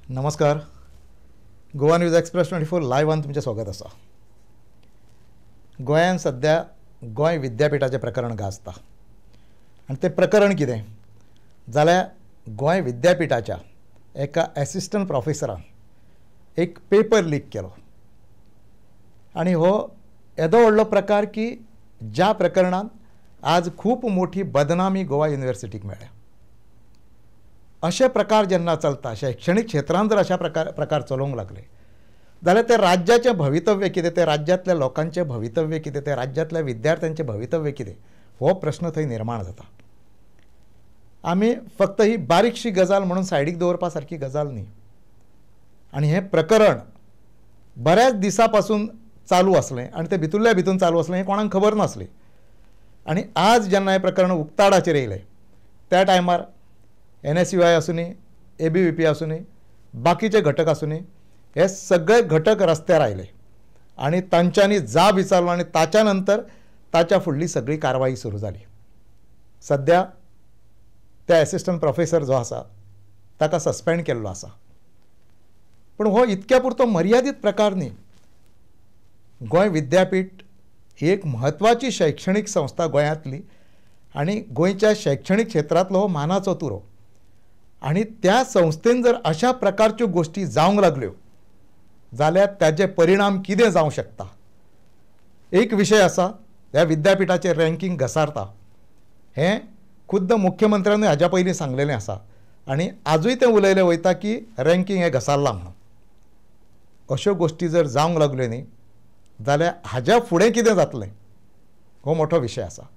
नमस्कार. Goa news express 24 लायव्हान तुमचें स्वागत आसा. गोंयांत सध्या गोंय विद्यापीठाचें प्रकरण गाजता आनी तें प्रकरण कितें जाल्यार गोंय विद्यापीठाच्या एका एसिस्टंट प्रोफेसरान एक पेपर लीक केलो आनी हो येदो व्हडलो प्रकार की ज्या प्रकरणान आज खूब मोठी बदनामी गोवा युनिवर्सिटीक मेळ्ळ्या. अशे प्रकार जेन्ना चलता शैक्षणीक क्षेत्रांत जर अशा प्रकार चलोवंक लागले जाल्यार ते राज्याचें भवितव्य कितें, ते राज्यांतल्या लोकांचें भवितव्य कितें, ते राज्यांतल्या विद्यार्थ्यांचें भवितव्य कितें हो प्रश्न थंय निर्माण जाता. आमी फक्त ही बारीकशी गजाल म्हणून सायडीक दवरपा सारकी गजाल न्ही. आनी हें प्रकरण बऱ्याच दिसां पासून चालू आसलें आनी तें भितरल्या भितून चालू आसलें हें कोणाक खबर नासलें. आनी आज जेन्ना हें प्रकरण उक्ताडाचेर येयलें त्या टायमार NSUI आसूं दी, ABVP आसूं दी, बाकीचे घटक आसूं दी, हे सगळे घटक रस्त्यार आयले आनी तांच्यांनी जाब विचारलो आनी ताच्या नंतर ताच्या फुडली सगळी कारवाई सुरू जाली. सद्या त्या एसिस्टंट प्रोफेसर जो आसा ताका सस्पेंड केल्लो आसा. पूण हो इतक्या पुरतो मर्यादीत प्रकार न्ही. गोंय विद्यापीठ ही एक म्हत्वाची शैक्षणीक संस्था गोंयांतली आनी गोंयच्या शैक्षणीक क्षेत्रांतलो हो मानाचो तुरो. आनी त्या संस्थेन जर अशा प्रकारच्यो गोश्टी जावंक लागल्यो जाल्यार ताजे परिणाम कितें जावंक शकता. एक विशय आसा, ह्या विद्यापीठाचें रँकींग घसारता हें खुद्द मुख्यमंत्र्यानूय हाज्या पयलीं सांगलेलें आसा आनी आजूय तें उलयलें वयता की रँकींग हें घसारलां म्हणून. अश्यो गोश्टी जर जावंक लागल्यो न्ही जाल्यार हाज्या फुडें कितें जातलें हो मोठो विशय आसा.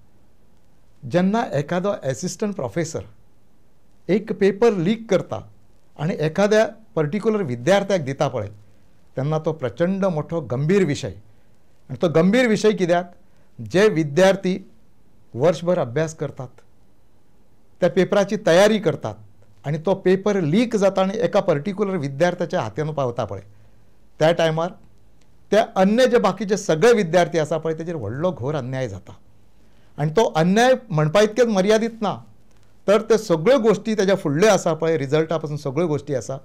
जेन्ना एखादो एसिस्टंट प्रोफेसर एक पेपर लीक करता आनी एखाद्या पर्टिक्युलर विद्यार्थ्याक दिता पळय तेन्ना तो प्रचंड मोठो गंभीर विशय. आनी तो गंभीर विशय कित्याक, जे विद्यार्थी वर्सभर अभ्यास करतात, त्या पेपराची तयारी करतात आनी तो पेपर लीक जाता आनी एका पर्टिक्युलर विद्यार्थ्याच्या हातांत पावता पळय त्या टायमार त्या अन्य जे बाकीचे सगळे विद्यार्थी आसा पळय तेजेर व्हडलो घोर अन्याय जाता. आनी तो अन्याय म्हणपा इतकेच मर्यादीत ना तर ते सगळ्यो गोश्टी तेज्या फुडल्यो आसा पळय, रिजल्टा पासून सगळ्यो गोश्टी आसा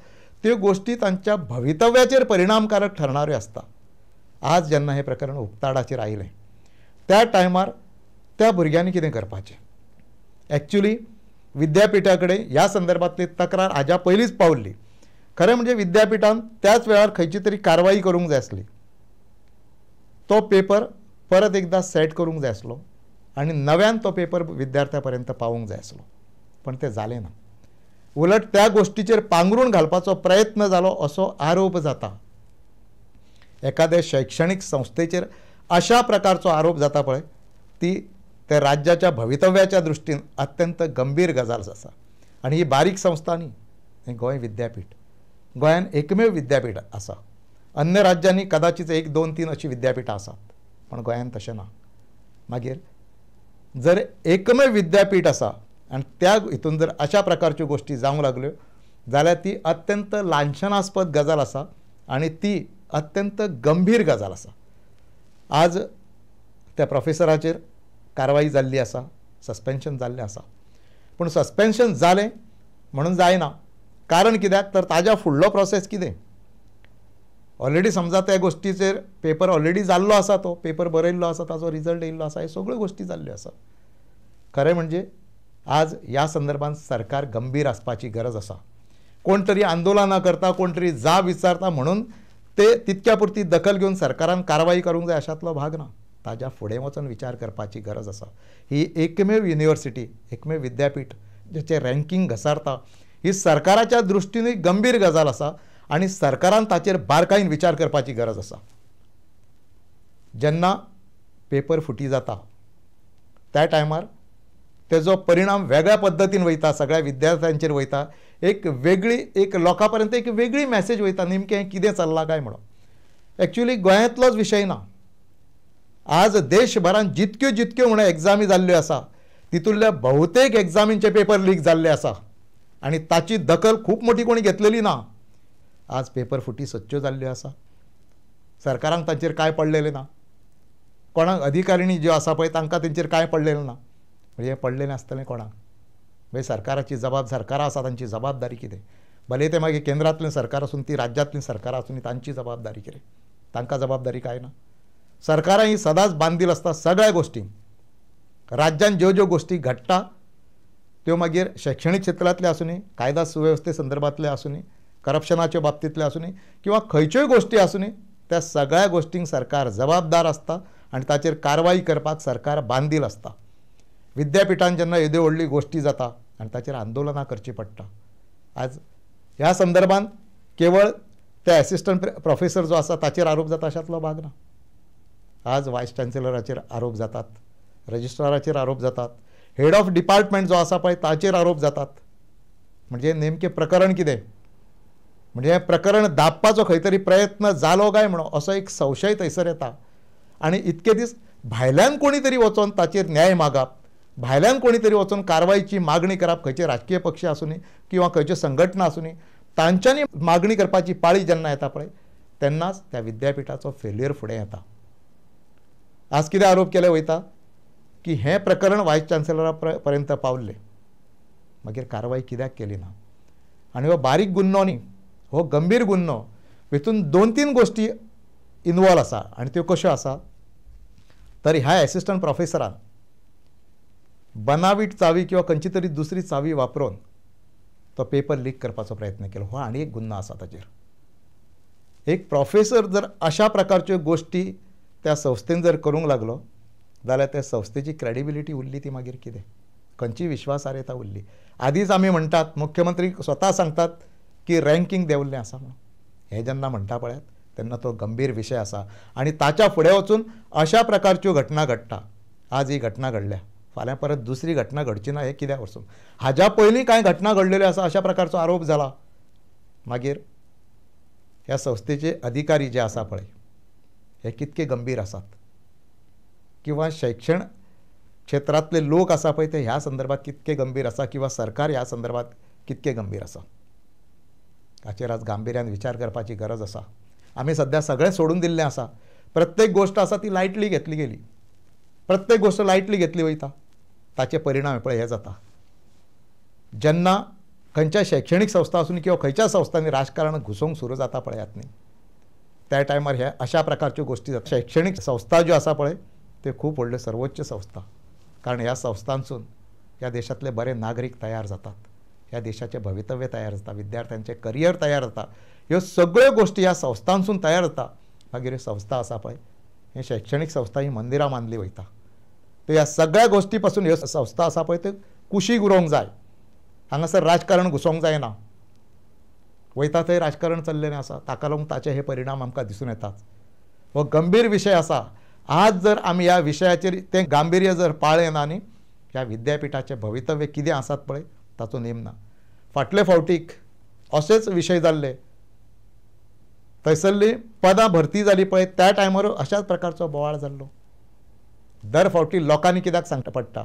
त्यो गोश्टी तांच्या भवितव्याचेर परिणामकारक ठरणाऱ्यो आसता. आज जेन्ना हें प्रकरण उक्ताडाचेर आयलें त्या टायमार त्या भुरग्यांनी कितें करपाचें. एक्चुली विद्यापीठा कडेन ह्या संदर्भांतली तक्रार हाज्या पयलींच पावल्ली. खरें म्हणजे विद्यापीठान त्याच वेळार खंयची तरी कारवाई करूंक जाय आसली. तो पेपर परत एकदां सेट करूंक जाय आसलो आनी नव्यान तो पेपर विद्यार्थ्यां पर्यंत पावूंक जाय आसलो. पण तें जालें ना. उलट त्या गोश्टीचेर पांगरून घालपाचो प्रयत्न जालो असो आरोप जाता. एखाद्या शैक्षणीक संस्थेचेर अशा प्रकारचो आरोप जाता पळय ती त्या राज्याच्या भवितव्याच्या दृश्टीन अत्यंत गंभीर गजाल आसा. आनी ही बारीक संस्था न्ही, हें गोंय विद्यापीठ. गोंयांत एकमेव विद्यापीठ आसा. अन्य राज्यांनी कदाचित 1, 2, 3 अशी विद्यापीठां आसात पण गोंयांत तशें ना. मागीर जर एकमेव विद्यापीठ आसा आनी त्या हितून जर अशा प्रकारच्यो गोश्टी जावंक लागल्यो जाल्यार ती अत्यंत लांछनास्पद गजाल आसा आनी ती अत्यंत गंभीर गजाल आसा. आज त्या प्रोफेसराचेर कारवाई जाल्ली आसा, सस्पेन्शन जाल्लें आसा. पूण सस्पेन्शन जालें म्हणून जायना. कारण कित्याक तर ताज्या फुडलो प्रोसेस कितें. ऑलरेडी समजा त्या गोश्टीचेर पेपर ऑलरेडी जाल्लो आसा, तो पेपर बरयल्लो आसा, ताचो रिजल्ट येयल्लो आसा, हे सगळ्यो गोश्टी जाल्ल्यो आसा. खरें म्हणजे आज ह्या संदर्भांत सरकार गंभीर आसपाची गरज आसा. कोण तरी आंदोलनां करता, कोण तरी जाब विचारता म्हणून ते तितक्या पुरती दखल घेवन सरकारान कारवाई करूंक जाय अशांतलो भाग ना. ताज्या फुडें वचून विचार करपाची गरज आसा. ही एकमेव युनिवर्सिटी, एकमेव विद्यापीठ जेचें रँकींग घसारता ही सरकाराच्या दृश्टीनूय गंभीर गजाल आसा आनी सरकारान ताचेर बारकायेन विचार करपाची गरज आसा. जेन्ना पेपर फुटी जाता त्या टायमार तेजो परिणाम वेगळ्या पद्दतीन वयता, सगळ्या विद्यार्थ्यांचेर वयता. एक वेगळी लोकां पर्यंत एक वेगळी मॅसेज वयता नेमकें हें कितें चल्लां काय म्हणून. एक्चुली गोंयांतलोच विशय ना. आज देशभरांत जितक्यो म्हणून एग्जामी जाल्ल्यो आसा तितूंतल्या बहुतेक एग्जामींचे पेपर लीक जाल्ले आसा आनी ताची दखल खूब मोठी कोणी घेतलेली ना. आज पेपर फुटी सच्च्यो जाल्ल्यो आसा. सरकारांक तांचेर कांय पडलेलें ना. कोणाक अधिकारिणी ज्यो आसा पळय तांकां तेंचेर कांय पडलेलें ना. म्हणजे हें पडलेलें आसतलें कोणाक. सरकाराची जबाब सरकारा आसा, तांची जबाबदारी कितें. भले ते मागीर केंद्रांतलें सरकार आसूं ती राज्यांतलीं सरकारां आसूं तांची जबाबदारी कितें, तांकां जबाबदारी काय ना. सरकारां ही सदांच बांदील आसता सगळ्या गोश्टींक. राज्यान ज्यो ज्यो गोश्टी घडटा त्यो मागीर शैक्षणीक क्षेत्रांतले आसूं दी, कायदा सुवेवस्थे संदर्भांतले आसूं दी, करप्शनाच्या बाबतींतले आसूं दी किंवा खंयच्योय गोश्टी आसूं दी, त्या सगळ्या गोश्टींक सरकार जबाबदार आसता आनी ताचेर कारवाई करपाक सरकार बांदील आसता. विद्यापिठांत जेन्ना येद्यो व्हडली गोश्टी जाता आनी ताचेर आंदोलनां करचीं पडटा. आज ह्या संदर्भांत केवळ ते एसिस्टंट प्रोफेसर जो आसा ताचेर आरोप जाता अशांतलो भाग ना. आज वायस चान्सेलराचेर आरोप जातात, रजिस्ट्राराचेर आरोप जातात, हेड ऑफ डिपार्टमेंट जो आसा पळय ताचेर आरोप जातात. म्हणजे नेमकें प्रकरण कितें, म्हणजे हें प्रकरण दाबपाचो खंय तरी प्रयत्न जालो काय म्हणून असो एक संशय थंयसर येता. आनी इतके दीस भायल्यान कोणी तरी वचोन ताचेर न्याय मागप, भायल्यान कोणी तरी वचोन कारवायेची मागणी करप, खंयचे राजकीय पक्ष आसूं दी किंवा खंयच्यो संघटना आसूं दी, तांच्यांनी मागणी करपाची पाळी जेन्ना येता पळय तेन्नाच त्या विद्यापिठाचो फेल्युअर फुडें येता. आज कितें आरोप केले वयता की हें प्रकरण वायस चान्सेलरा पर्यंत पावल्लें, मागीर कारवाय कित्याक केली ना. आनी हो बारीक गुन्हो न्ही, हो गंभीर गुन्हो. हितून 2-3 गोश्टी इनवॉल्व आसा आनी त्यो कश्यो आसा तर ह्या एसिस्टंट प्रोफेसरान बनावीट चावी किंवा खंयची तरी दुसरी चावी वापरून तो पेपर लीक करपाचो प्रयत्न केलो. हो आनी एक गुन्हो आसा ताचेर. एक प्रोफेसर जर अशा प्रकारच्यो गोश्टी त्या संस्थेन जर करूंक लागलो जाल्यार त्या संस्थेची क्रेडिबिलिटी उरली ती मागीर कितें, खंयची विश्वासार्हता उरली. आदींच आमी म्हणटात, मुख्यमंत्री स्वता सांगतात की रँकींग देंवल्लें आसा म्हणून. हें जेन्ना म्हणटा पळयात तेन्ना तो गंभीर विशय आसा आनी ताच्या फुडें वचून अशा प्रकारच्यो घटना घडटा. आज ही घटना घडल्या, फाल्यां परत दुसरी घटना घडची ना हें कित्याक वचून. हाज्या पयलीं कांय घटना घडलेल्यो आसा अशा प्रकारचो आरोप जाला. मागीर ह्या संस्थेचे अधिकारी जे आसा पळय हे कितके गंभीर आसात किंवा शैक्षण क्षेत्रांतले लोक आसा पळय ते ह्या संदर्भात कितके गंभीर आसा किंवा सरकार ह्या संदर्भात कितके गंभीर आसा हाचेर आज गांभीर्यान विचार करपाची गरज आसा. आमी सध्या सगळें सोडून दिल्लें आसा. प्रत्येक गोश्ट आसा ती लायटली घेतली गेली, प्रत्येक गोश्ट लायटली घेतली वयता. ताचे परिणाम पळय हे जाता. जेन्ना खंयच्या शैक्षणीक संस्था आसूं किंवा खंयच्या संस्थांनी राजकारण घुसोवंक सुरू जाता पळयात न्ही, त्या टायमार हे अशा प्रकारच्यो गोश्टी जाता. शैक्षणीक संस्था ज्यो आसा पळय ते खूब व्हडल्यो सर्वोच्च संस्था, कारण ह्या संस्थांसून ह्या देशांतले बरे नागरीक तयार जातात, ह्या देशाचें भवितव्य तयार जाता, विद्यार्थ्यांचें करियर तयार जाता. ह्यो सगळ्यो गोश्टी ह्या संस्थांसून तयार जाता. मागीर ह्यो संस्था आसा पळय हे शैक्षणीक संस्था ही मंदिरां मानली वयता. तर ह्या सगळ्या गोश्टी पासून ह्यो संस्था आसा पळय त्यो कुशीक उरोवंक जाय. हांगासर राजकारण घुसोवंक जायना. वयता थंय राजकारण चल्लेलें आसा, ताका लागून ताचे हे परिणाम आमकां दिसून येतात. हो गंभीर विशय आसा. आज जर आमी ह्या विशयाचेर तें गांभीर्य जर पाळ्ळें ना न्ही ह्या विद्यापिठाचें भवितव्य कितें आसात पळय ताचो नेम ना. फाटले फावटीक अशेच विशय जाल्ले, थंयसरली पदां भरती जाली पळय त्या टायमार अशाच प्रकारचो बोवाळ जाल्लो. दर फावटी लोकांनी कित्याक सांगता पडटा,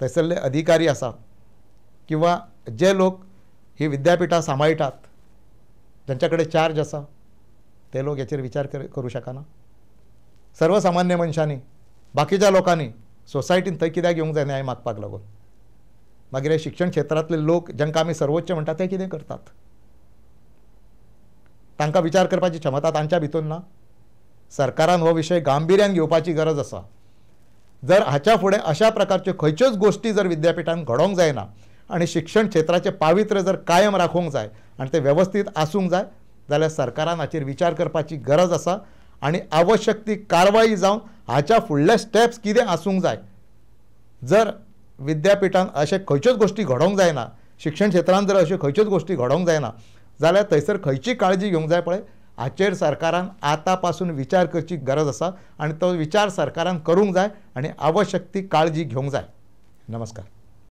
थंयसरले अधिकारी आसा किंवा जे लोक ही विद्यापिठां सांबाळटात जांच्या कडेन चार्ज आसा ते लोक हेचेर विचार करूं शकना. सर्वसामान्य मनशांनी, बाकीच्या लोकांनी सोसायटीन थंय कित्याक येवंक जाय न्याय मागपाक लागून. मागीर हे शिक्षण क्षेत्रांतले लोक जांकां आमी सर्वोच्च म्हणटात ते कितें करतात? तांकां विचार करपाची क्षमता तांच्या भितर ना. सरकारान हो विशय गांभीर्यान घेवपाची गरज आसा. जर हाच्या फुडें अशा प्रकारच्यो खंयच्योच गोश्टी जर विद्यापिठांत घडोवंक जायना आनी शिक्षण क्षेत्राचें पावित्र्य जर कायम राखूंक जाय आनी तें वेवस्थीत आसूंक जाय जाल्यार सरकारान हाचेर विचार करपाची गरज आसा आनी आवश्यक ती कारवाई जावन हाच्या फुडले स्टेप्स कितें आसूंक जाय. जर विद्यापिठांत अशे खंयच्योच गोश्टी घडोवंक जायना, शिक्षण क्षेत्रांत जर अश्यो खंयच्योच गोश्टी घडोवंक जायना जाल्यार थंयसर खंयची काळजी घेवंक जाय पळय हाचेर सरकारान आतां पासून विचार करची गरज आसा आनी तो विचार सरकारान करूंक जाय आनी आवश्यक ती काळजी घेवंक जाय. नमस्कार.